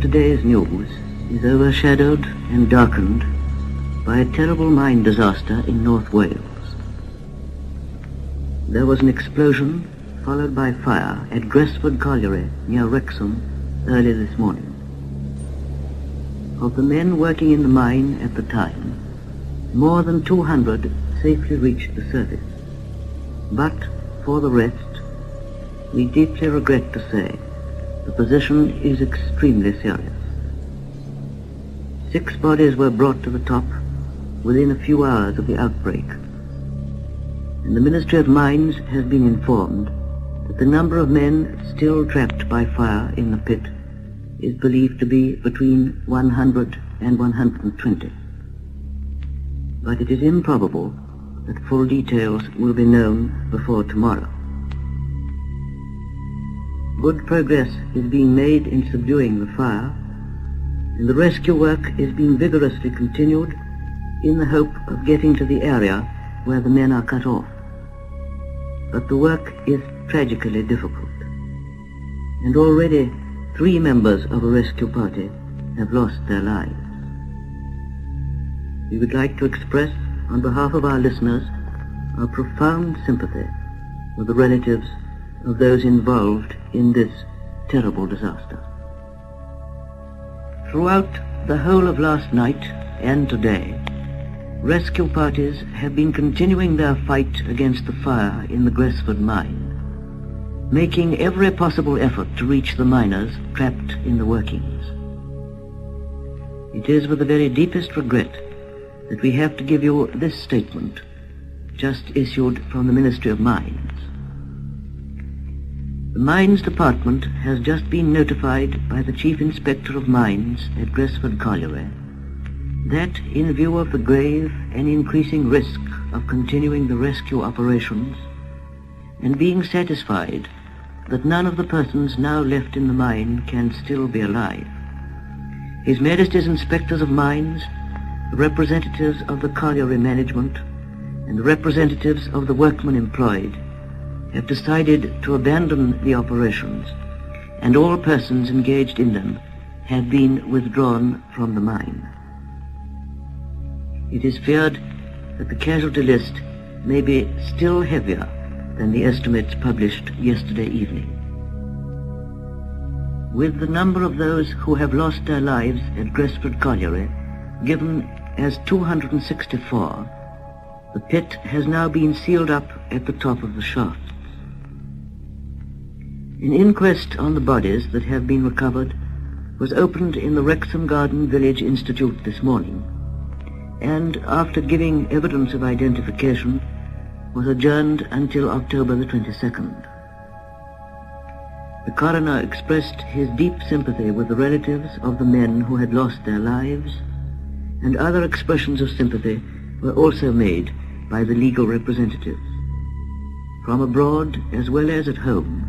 today's news is overshadowed and darkened by a terrible mine disaster in North Wales. There was an explosion followed by fire at Gresford Colliery near Wrexham early this morning. Of the men working in the mine at the time, more than 200 safely reached the surface. But for the rest, we deeply regret to say the position is extremely serious. 6 bodies were brought to the top within a few hours of the outbreak, and the Ministry of Mines has been informed that the number of men still trapped by fire in the pit is believed to be between 100 and 120. But it is improbable that full details will be known before tomorrow. Good progress is being made in subduing the fire, and the rescue work is being vigorously continued in the hope of getting to the area where the men are cut off. But the work is tragically difficult, and already 3 members of a rescue party have lost their lives. We would like to express, on behalf of our listeners, our profound sympathy with the relatives of those involved in this terrible disaster. Throughout the whole of last night and today, rescue parties have been continuing their fight against the fire in the Gresford mine, making every possible effort to reach the miners trapped in the workings. It is with the very deepest regret that we have to give you this statement, just issued from the Ministry of Mines. The Mines Department has just been notified by the Chief Inspector of Mines at Gresford Colliery that, in view of the grave and increasing risk of continuing the rescue operations, and being satisfied that none of the persons now left in the mine can still be alive, His Majesty's Inspectors of Mines, the representatives of the colliery management, and the representatives of the workmen employed have decided to abandon the operations, and all persons engaged in them have been withdrawn from the mine. It is feared that the casualty list may be still heavier than the estimates published yesterday evening. With the number of those who have lost their lives at Gresford Colliery given as 264, the pit has now been sealed up at the top of the shaft. An inquest on the bodies that have been recovered was opened in the Wrexham Garden Village Institute this morning, and after giving evidence of identification, was adjourned until October the 22nd. The coroner expressed his deep sympathy with the relatives of the men who had lost their lives, and other expressions of sympathy were also made by the legal representatives. From abroad as well as at home,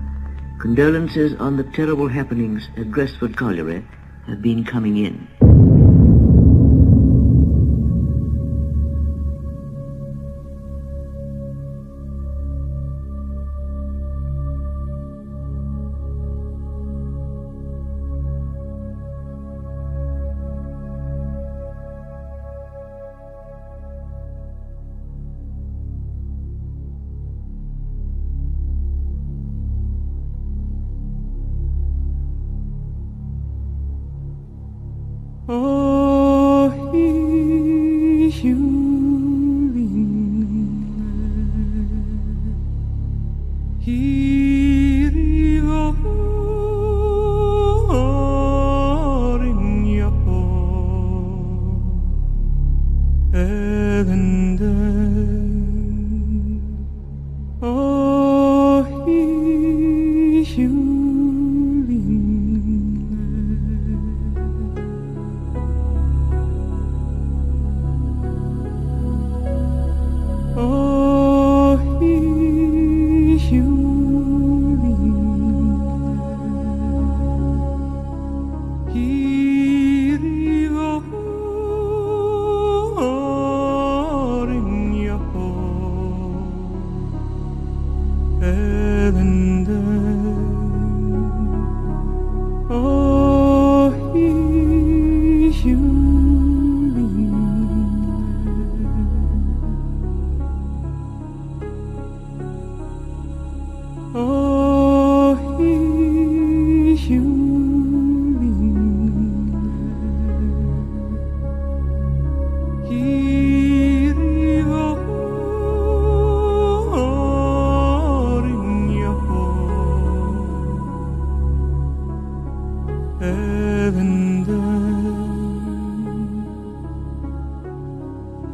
condolences on the terrible happenings at Gresford Colliery have been coming in.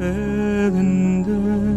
Evinde